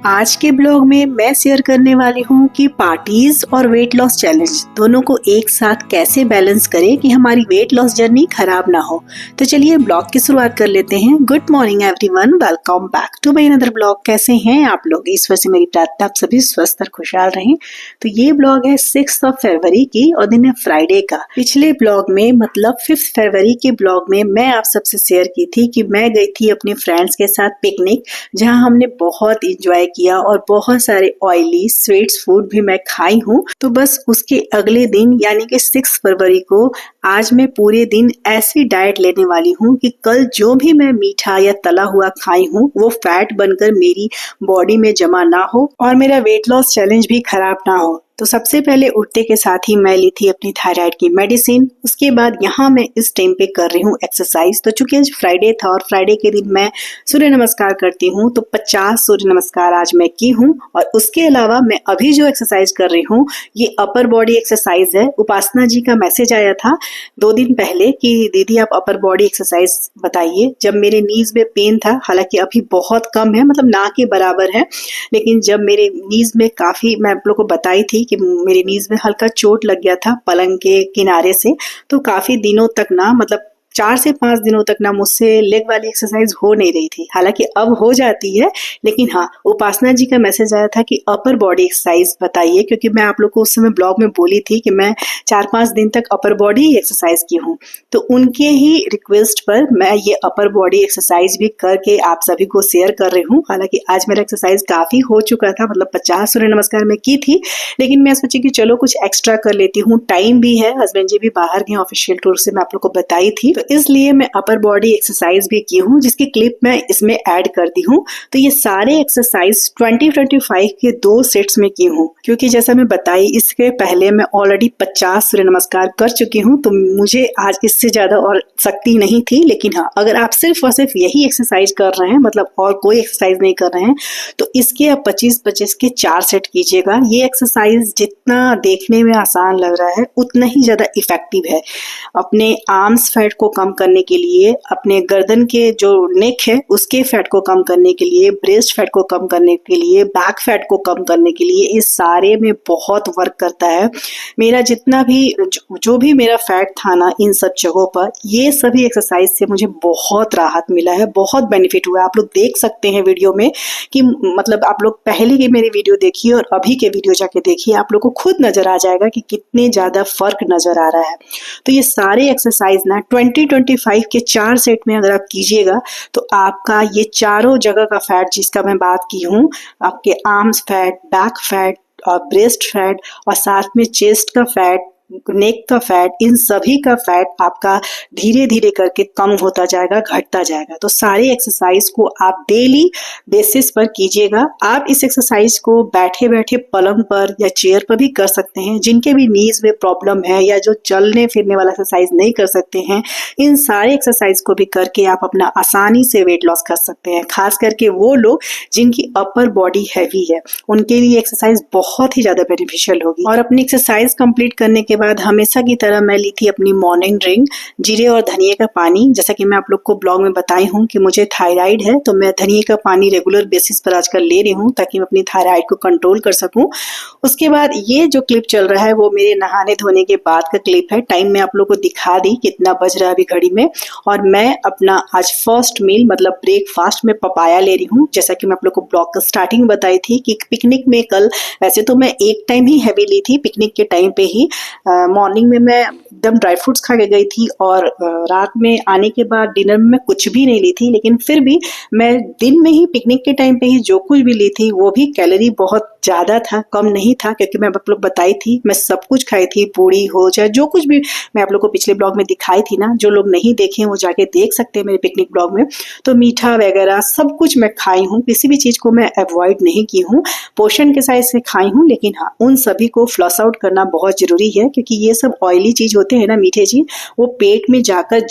आज के ब्लॉग में मैं शेयर करने वाली हूँ कि पार्टीज और वेट लॉस चैलेंज दोनों को एक साथ कैसे बैलेंस करें कि हमारी वेट लॉस जर्नी खराब ना हो। तो चलिए ब्लॉग की शुरुआत कर लेते हैं। Good morning everyone, welcome back to my another blog. कैसे हैं आप लोग? ईश्वर से मेरी प्रार्थना आप सभी स्वस्थ और खुशहाल रहें। तो ये ब्लॉग है 6 फरवरी की और दिन है फ्राइडे का। पिछले ब्लॉग में मतलब 5 फरवरी के ब्लॉग में मैं आप सबसे शेयर की थी कि मैं गई थी अपने फ्रेंड्स के साथ पिकनिक, जहाँ हमने बहुत इंजॉय किया और बहुत सारे ऑयली स्वीट्स फूड भी मैं खाई हूँ। तो बस उसके अगले दिन यानी कि 6 फरवरी को आज मैं पूरे दिन ऐसी डाइट लेने वाली हूँ कि कल जो भी मैं मीठा या तला हुआ खाई हूँ वो फैट बनकर मेरी बॉडी में जमा ना हो और मेरा वेट लॉस चैलेंज भी खराब ना हो। तो सबसे पहले उठते के साथ ही मैं ली थी अपनी थायराइड की मेडिसिन। उसके बाद यहाँ मैं इस टाइम पे कर रही हूँ एक्सरसाइज। तो चूंकि आज फ्राइडे था और फ्राइडे के दिन मैं सूर्य नमस्कार करती हूँ, तो 50 सूर्य नमस्कार आज मैं की हूँ। और उसके अलावा मैं अभी जो एक्सरसाइज कर रही हूँ ये अपर बॉडी एक्सरसाइज है। उपासना जी का मैसेज आया था 2 दिन पहले कि दीदी आप अपर बॉडी एक्सरसाइज बताइए। जब मेरे नीज में पेन था, हालांकि अभी बहुत कम है, मतलब ना के बराबर है, लेकिन जब मेरे नीज में काफी, मैं आप लोग को बताई थी कि मेरे नीज में हल्का चोट लग गया था पलंग के किनारे से, तो काफी दिनों तक ना, मतलब 4 से 5 दिनों तक ना मुझसे लेग वाली एक्सरसाइज हो नहीं रही थी। हालांकि अब हो जाती है, लेकिन हाँ, उपासना जी का मैसेज आया था कि अपर बॉडी एक्सरसाइज बताइए, क्योंकि मैं आप लोग को उस समय ब्लॉग में बोली थी कि मैं 4-5 दिन तक अपर बॉडी एक्सरसाइज की हूँ। तो उनके ही रिक्वेस्ट पर मैं ये अपर बॉडी एक्सरसाइज भी करके आप सभी को शेयर कर रही हूँ। हालांकि आज मेरा एक्सरसाइज काफी हो चुका था, मतलब 50 सूर्य नमस्कार में की थी, लेकिन मैं सोची कि चलो कुछ एक्स्ट्रा कर लेती हूँ। टाइम भी है, हस्बैंड जी भी बाहर गए ऑफिशियल टूर से, मैं आप लोग को बताई थी, तो इसलिए मैं अपर बॉडी एक्सरसाइज भी की हूँ, जिसकी क्लिप मैं इसमें ऐड कर दी हूँ। तो ये सारे एक्सरसाइज 20-25 के 2 सेट्स में की हूँ, क्योंकि जैसा मैं बताई इसके पहले मैं ऑलरेडी 50 सूर्य नमस्कार कर चुकी हूँ, तो मुझे आज इससे ज्यादा और शक्ति नहीं थी। लेकिन हाँ, अगर आप सिर्फ और सिर्फ यही एक्सरसाइज कर रहे हैं, मतलब और कोई एक्सरसाइज नहीं कर रहे हैं, तो इसके आप 25-25 के 4 सेट कीजिएगा। ये एक्सरसाइज जितना देखने में आसान लग रहा है उतना ही ज्यादा इफेक्टिव है। अपने आर्म्स फैट को कम करने के लिए, अपने गर्दन के जो नेक है उसके फैट को कम करने के लिए, ब्रेस्ट फैट को कम करने के लिए, बैक फैट को कम करने के लिए, इस सारे में बहुत वर्क करता है। मेरा जितना भी जो भी मेरा फैट था ना इन सब जगहों पर, ये सभी एक्सरसाइज से मुझे बहुत राहत मिला है, बहुत बेनिफिट हुआ है। आप लोग देख सकते हैं वीडियो में कि मतलब आप लोग पहले की मेरी वीडियो देखिए और अभी के वीडियो जाके देखिए, आप लोग को खुद नजर आ जाएगा कि कितने ज्यादा फर्क नजर आ रहा है। तो ये सारे एक्सरसाइज ना 20-25 के 4 सेट में अगर आप कीजिएगा तो आपका ये चारों जगह का फैट जिसका मैं बात की हूँ, आपके आर्म्स फैट, बैक फैट और ब्रेस्ट फैट और साथ में चेस्ट का फैट, नेक का फैट, इन सभी का फैट आपका धीरे धीरे करके कम होता जाएगा, घटता जाएगा। तो सारे एक्सरसाइज को आप डेली बेसिस पर कीजिएगा। आप इस एक्सरसाइज को बैठे बैठे पलंग पर या चेयर पर भी कर सकते हैं। जिनके भी नीज में प्रॉब्लम है या जो चलने फिरने वाला एक्सरसाइज नहीं कर सकते हैं, इन सारे एक्सरसाइज को भी करके आप अपना आसानी से वेट लॉस कर सकते हैं। खास करके वो लोग जिनकी अपर बॉडी हैवी है, उनके लिए एक्सरसाइज बहुत ही ज्यादा बेनिफिशियल होगी। और अपनी एक्सरसाइज कंप्लीट करने के बाद हमेशा की तरह मैं ली थी अपनी मॉर्निंग ड्रिंक, जीरे और धनिया का पानी। जैसा कि मैं आप लोग को ब्लॉग में बताई हूँ कि मुझे थायराइड है, तो मैं धनिया का पानी रेगुलर बेसिस पर आजकल ले रही हूँ ताकि मैं अपनी थायराइड को कंट्रोल कर सकूं। उसके बाद ये जो क्लिप चल रहा है वो मेरे नहाने धोने के बाद का क्लिप है। टाइम मैं आप लोग को दिखा दी कितना बज रहा है अभी घड़ी में। और मैं अपना आज फर्स्ट मील मतलब ब्रेकफास्ट में पपाया ले रही हूँ। जैसा कि मैं आप लोग को ब्लॉग का स्टार्टिंग में बताई थी कि पिकनिक में कल वैसे तो मैं एक टाइम ही हैवी ली थी, पिकनिक के टाइम पे ही मॉर्निंग में मैं एकदम ड्राई फ्रूट्स खा के गई थी और रात में आने के बाद डिनर में मैं कुछ भी नहीं ली थी। लेकिन फिर भी मैं दिन में ही पिकनिक के टाइम पे ही जो कुछ भी ली थी वो भी कैलोरी बहुत ज्यादा था, कम नहीं था, क्योंकि मैं आप लोग बताई थी मैं सब कुछ खाई थी, पूरी हो चाहे जो कुछ भी मैं आप लोग को पिछले ब्लॉग में दिखाई थी ना। जो लोग नहीं देखे वो जाके देख सकते हैं मेरे पिकनिक ब्लॉग में। तो मीठा वगैरह सब कुछ मैं खाई हूँ, किसी भी चीज को मैं अवॉइड नहीं की हूँ, पोषण के साइज से खाई हूँ। लेकिन हाँ, उन सभी को फ्लश आउट करना बहुत जरूरी है, क्योंकि ये सब ऑयली चीज होते हैं ना, मीठे चीज, वो पेट में जाकर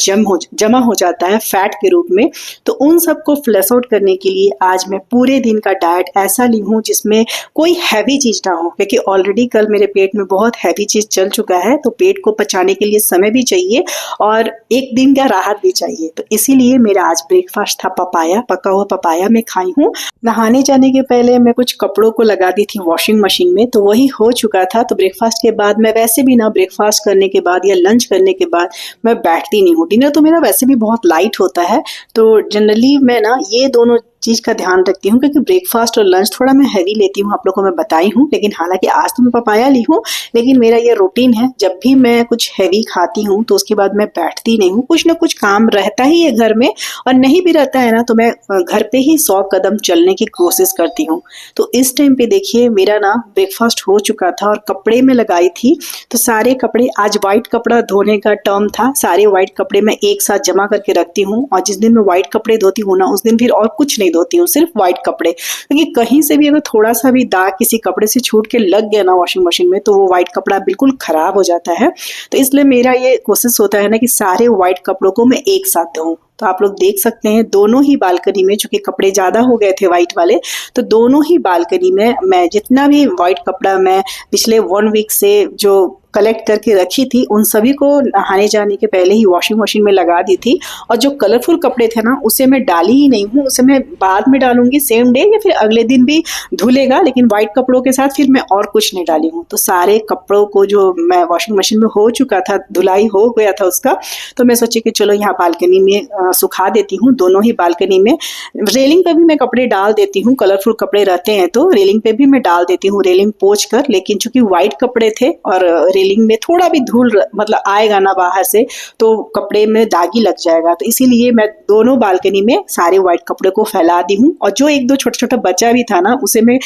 जमा हो जाता है फैट के रूप में। तो उन सबको फ्लश आउट करने के लिए आज मैं पूरे दिन का डाइट ऐसा ली हूँ जिसमें कोई हैवी चीज ना हो, क्योंकि ऑलरेडी कल मेरे पेट में बहुत हैवी चीज चल चुका है, तो पेट को पचाने के लिए समय भी चाहिए और एक दिन का राहत भी चाहिए। तो इसीलिए मेरा आज ब्रेकफास्ट था पपाया, पका हुआ पपाया मैं खाई हूँ। नहाने जाने के पहले मैं कुछ कपड़ों को लगा दी थी वॉशिंग मशीन में, तो वही हो चुका था। तो ब्रेकफास्ट के बाद मैं वैसे भी ना, ब्रेकफास्ट करने के बाद या लंच करने के बाद मैं बैठती नहीं हूँ। डिनर तो मेरा वैसे भी बहुत लाइट होता है, तो जनरली मैं ना ये दोनों चीज का ध्यान रखती हूँ, क्योंकि ब्रेकफास्ट और लंच थोड़ा मैं हैवी लेती हूँ, आप लोगों को मैं बताई हूँ। लेकिन हालांकि आज तो मैं पपाया ली हूँ, लेकिन मेरा ये रूटीन है, जब भी मैं कुछ हैवी खाती हूँ तो उसके बाद मैं बैठती नहीं हूँ। कुछ ना कुछ काम रहता ही है घर में, और नहीं भी रहता है ना तो मैं घर पे ही 100 कदम चलने की कोशिश करती हूँ। तो इस टाइम पे देखिए मेरा ना ब्रेकफास्ट हो चुका था और कपड़े में लगाई थी, तो सारे कपड़े, आज व्हाइट कपड़ा धोने का टर्म था, सारे व्हाइट कपड़े मैं एक साथ जमा करके रखती हूँ। और जिस दिन मैं व्हाइट कपड़े धोती हूँ ना, उस दिन फिर और कुछ नहीं धोती हूँ, सिर्फ व्हाइट कपड़े। क्योंकि कहीं से भी अगर थोड़ा सा भी दाग किसी कपड़े से छूट के लग गया ना वॉशिंग मशीन में, तो वो व्हाइट कपड़ा बिल्कुल खराब हो जाता है। तो इसलिए मेरा ये कोशिश होता है ना कि सारे व्हाइट कपड़ों को मैं एक साथ धोऊं। तो आप लोग देख सकते हैं दोनों ही बालकनी में, चूंकि कपड़े ज्यादा हो गए थे व्हाइट वाले, तो दोनों ही बालकनी में मैं जितना भी व्हाइट कपड़ा मैं पिछले 1 वीक से जो कलेक्ट करके रखी थी, उन सभी को नहाने जाने के पहले ही वॉशिंग मशीन में लगा दी थी। और जो कलरफुल कपड़े थे ना, उसे मैं डाली ही नहीं हूँ, उसे मैं बाद में डालूंगी, सेम डे या फिर अगले दिन भी धुलेगा। लेकिन व्हाइट कपड़ों के साथ फिर मैं और कुछ नहीं डाली हूँ। तो सारे कपड़ों को जो मैं वॉशिंग मशीन में हो चुका था, धुलाई हो गया था उसका, तो मैं सोची कि चलो यहाँ बालकनी में सुखा देती हूँ। दोनों ही बालकनी में रेलिंग पे भी मैं कपड़े डाल देती हूँ, कलरफुल कपड़े रहते हैं तो रेलिंग पे भी मैं डाल देती हूँ, रेलिंग पोंछ कर। लेकिन चूंकि व्हाइट कपड़े थे और रेलिंग में थोड़ा भी धूल मतलब आएगा ना बाहर से, तो कपड़े में दागी लग जाएगा। तो इसीलिए मैं दोनों बालकनी में सारे व्हाइट कपड़े को फैला दी हूँ। और जो एक दो छोटा छोटा बचा भी था ना, उसे मैं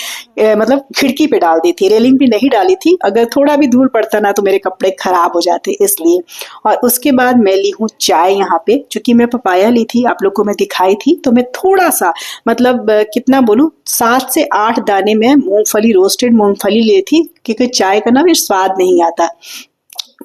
मतलब खिड़की पे डाल दी थी, रेलिंग पे नहीं डाली थी। अगर थोड़ा भी धूल पड़ता ना तो मेरे कपड़े खराब हो जाते, इसलिए। और उसके बाद मैं ली हूँ चाय यहाँ पे, चूंकि मैं पपाया ली थी, आप लोग को मैं दिखाई थी, तो मैं थोड़ा सा मतलब कितना बोलूं, 7 से 8 दाने में मूंगफली, रोस्टेड मूंगफली ली थी, क्योंकि चाय का ना फिर स्वाद नहीं आता।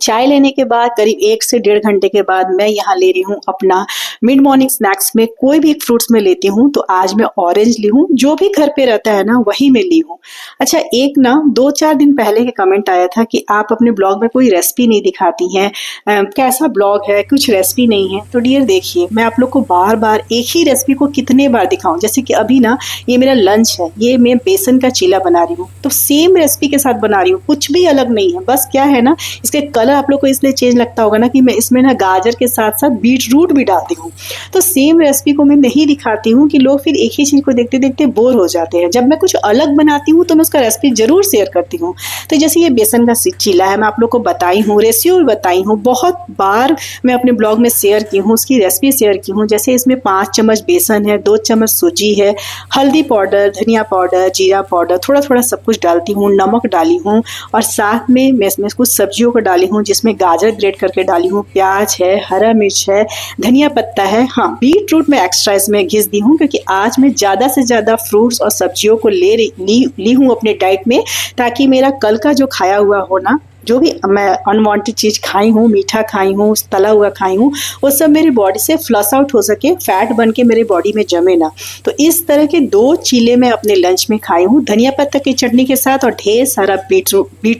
चाय लेने के बाद करीब 1 से 1.5 घंटे के बाद मैं यहाँ ले रही हूँ अपना मिड मॉर्निंग स्नैक्स में कोई भी एक फ्रूट्स में लेती हूँ। तो आज मैं ऑरेंज ली हूँ, जो भी घर पे रहता है ना वही मैं ली हूँ। अच्छा, एक ना 2-4 दिन पहले के कमेंट आया था कि आप अपने ब्लॉग में कोई रेसिपी नहीं दिखाती हैं, कैसा ब्लॉग है, कुछ रेसिपी नहीं है। तो डियर देखिए, मैं आप लोग को बार बार एक ही रेसिपी को कितने बार दिखाऊं। जैसे कि अभी ना ये मेरा लंच है, ये मैं बेसन का चीला बना रही हूँ, तो सेम रेसिपी के साथ बना रही हूँ, कुछ भी अलग नहीं है। बस क्या है ना, इसके कलर आप लोग को इसलिए चेंज लगता होगा ना कि मैं इसमें ना गाजर के साथ साथ बीट रूट भी डालती हूँ। तो सेम रेसिपी को मैं नहीं दिखाती हूँ कि लोग फिर एक ही चीज को देखते देखते बोर हो जाते हैं। जब मैं कुछ अलग बनाती हूँ तो मैं उसका रेसिपी जरूर शेयर करती हूँ। तो जैसे ये बेसन का चीला है, मैं आप लोग को बताई हूँ, रेसिपी भी बताई हूँ, बहुत बार मैं अपने ब्लॉग में शेयर की हूँ, उसकी रेसिपी शेयर की हूँ। जैसे इसमें 5 चम्मच बेसन है, 2 चम्मच सूजी है, हल्दी पाउडर, धनिया पाउडर, जीरा पाउडर, थोड़ा थोड़ा सब कुछ डालती हूँ, नमक डाली हूँ, और साथ में मैं इसमें कुछ सब्जियों को डाली हूँ, जिसमें गाजर ग्रेट करके डाली हूँ, प्याज है, हरा मिर्च है, धनिया पत्ता है। हाँ, बीट रूट में एक्स्ट्रा इसमें घिस दी हूँ, क्योंकि आज मैं ज़्यादा से ज़्यादा फ्रूट्स और सब्जियों को ली हूँ अपने डाइट में, ताकि मेरा कल का जो खाया हुआ हो ना, जो भी मैं अनवांटेड चीज खाई हूँ, मीठा खाई हूँ, तला हुआ खाई हूँ, वो सब मेरी बॉडी से फ्लश आउट हो सके, फैट बन के मेरे बॉडी में जमे ना। तो इस तरह के 2 चीले मैं अपने लंच में खाई हूँ, धनिया पत्ता की चटनी के साथ और ढेर सारा बीट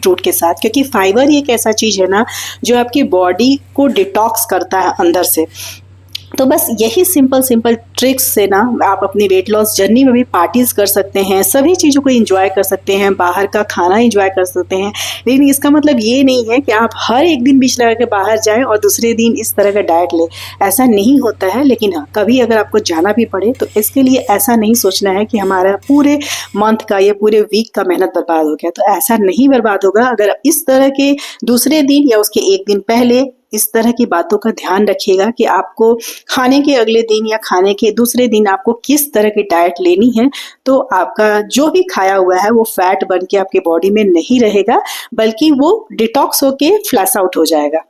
रूट के साथ। क्योंकि फाइबर एक ऐसा चीज है ना जो आपकी बॉडी को डिटॉक्स करता है अंदर से। तो बस यही सिंपल ट्रिक्स से ना आप अपनी वेट लॉस जर्नी में भी पार्टीज कर सकते हैं, सभी चीज़ों को एंजॉय कर सकते हैं, बाहर का खाना एंजॉय कर सकते हैं। लेकिन इसका मतलब ये नहीं है कि आप हर एक दिन बीच लगा के बाहर जाएं और दूसरे दिन इस तरह का डाइट लें, ऐसा नहीं होता है। लेकिन हाँ, कभी अगर आपको जाना भी पड़े तो इसके लिए ऐसा नहीं सोचना है कि हमारा पूरे मंथ का या पूरे वीक का मेहनत बर्बाद हो गया। तो ऐसा नहीं बर्बाद होगा अगर इस तरह के दूसरे दिन या उसके एक दिन पहले इस तरह की बातों का ध्यान रखिएगा कि आपको खाने के अगले दिन या खाने के दूसरे दिन आपको किस तरह की डाइट लेनी है। तो आपका जो भी खाया हुआ है वो फैट बन के आपके बॉडी में नहीं रहेगा, बल्कि वो डिटॉक्स होके फ्लैश आउट हो जाएगा।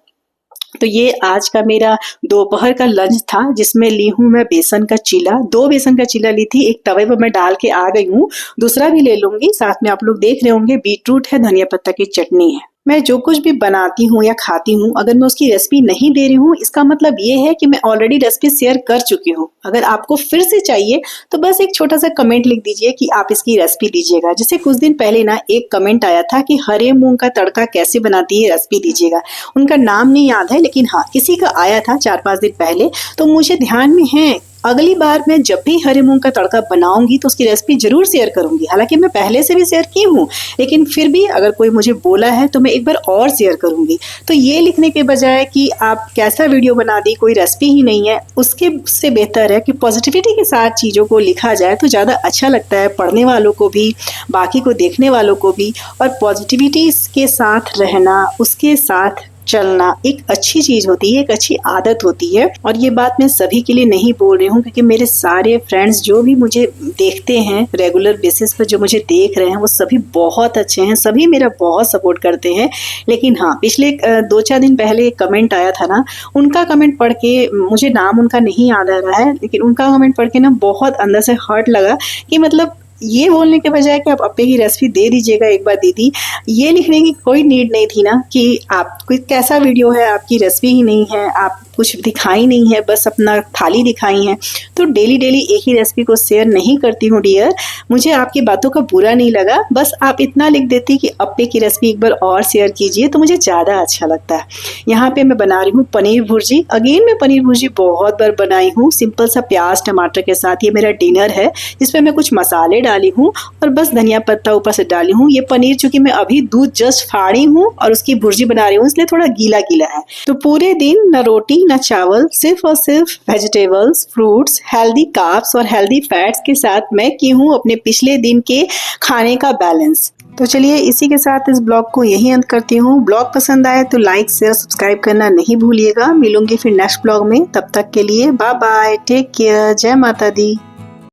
तो ये आज का मेरा दोपहर का लंच था, जिसमें ली हूँ मैं बेसन का चीला। 2 बेसन का चीला ली थी, एक तवे पर मैं डाल के आ गई हूँ, दूसरा भी ले लूंगी। साथ में आप लोग देख रहे होंगे बीट रूट है, धनिया पत्ता की चटनी है। मैं जो कुछ भी बनाती हूँ या खाती हूँ, अगर मैं उसकी रेसिपी नहीं दे रही हूँ, इसका मतलब ये है कि मैं ऑलरेडी रेसिपी शेयर कर चुकी हूँ। अगर आपको फिर से चाहिए तो बस एक छोटा सा कमेंट लिख दीजिए कि आप इसकी रेसिपी दीजिएगा। जैसे कुछ दिन पहले ना एक कमेंट आया था कि हरे मूंग का तड़का कैसे बनाती है, रेसिपी दीजिएगा। उनका नाम नहीं याद है, लेकिन हाँ, किसी का आया था 4-5 दिन पहले, तो मुझे ध्यान में है। अगली बार मैं जब भी हरे मूंग का तड़का बनाऊंगी तो उसकी रेसिपी जरूर शेयर करूंगी। हालांकि मैं पहले से भी शेयर की हूँ, लेकिन फिर भी अगर कोई मुझे बोला है तो मैं एक बार और शेयर करूंगी। तो ये लिखने के बजाय कि आप कैसा वीडियो बना दी, कोई रेसिपी ही नहीं है, उसके से बेहतर है कि पॉजिटिविटी के साथ चीज़ों को लिखा जाए तो ज़्यादा अच्छा लगता है पढ़ने वालों को भी, बाकी को देखने वालों को भी। और पॉजिटिविटी के साथ रहना, उसके साथ चलना एक अच्छी चीज होती है, एक अच्छी आदत होती है। और ये बात मैं सभी के लिए नहीं बोल रही हूँ, क्योंकि मेरे सारे फ्रेंड्स जो भी मुझे देखते हैं रेगुलर बेसिस पर, जो मुझे देख रहे हैं, वो सभी बहुत अच्छे हैं, सभी मेरा बहुत सपोर्ट करते हैं। लेकिन हाँ, पिछले 2-4 दिन पहले एक कमेंट आया था ना, उनका कमेंट पढ़ के, मुझे नाम उनका नहीं याद आ रहा है, लेकिन उनका कमेंट पढ़ के ना बहुत अंदर से हर्ट लगा कि मतलब ये बोलने के बजाय कि आप अप्पे की रेसिपी दे दीजिएगा एक बार दीदी, ये लिखने की कोई नीड नहीं थी ना कि आप कोई कैसा वीडियो है, आपकी रेसिपी ही नहीं है, आप कुछ दिखाई नहीं है, बस अपना थाली दिखाई है। तो डेली डेली एक ही रेसिपी को शेयर नहीं करती हूँ डियर, मुझे आपकी बातों का बुरा नहीं लगा, बस आप इतना लिख देती कि अप्पे की रेसिपी एक बार और शेयर कीजिए तो मुझे ज़्यादा अच्छा लगता है। यहाँ पे मैं बना रही हूँ पनीर भुर्जी। अगेन मैं पनीर भुर्जी बहुत बार बनाई हूँ, सिंपल सा प्याज टमाटर के साथ। ये मेरा डिनर है जिसमें मैं कुछ मसाले डाली हूँ और बस धनिया पत्ता ऊपर से डाली हूँ। ये पनीर चूंकि मैं अभी दूध जस्ट फाड़ी हूँ और उसकी भुर्जी बना रही हूँ, इसलिए थोड़ा गीला गीला है। तो पूरे दिन न रोटी न चावल, सिर्फ और सिर्फ वेजिटेबल्स, फ्रूट्स, हेल्दी कार्ब्स और हेल्दी फैट्स के साथ मैं की हूँ अपने पिछले दिन के खाने का बैलेंस। तो चलिए इसी के साथ इस ब्लॉग को यही अंत करती हूँ। ब्लॉग पसंद आए तो लाइक शेयर सब्सक्राइब करना नहीं भूलिएगा। मिलूंगी फिर नेक्स्ट ब्लॉग में, तब तक के लिए बाय बाय, टेक केयर, जय माता दी।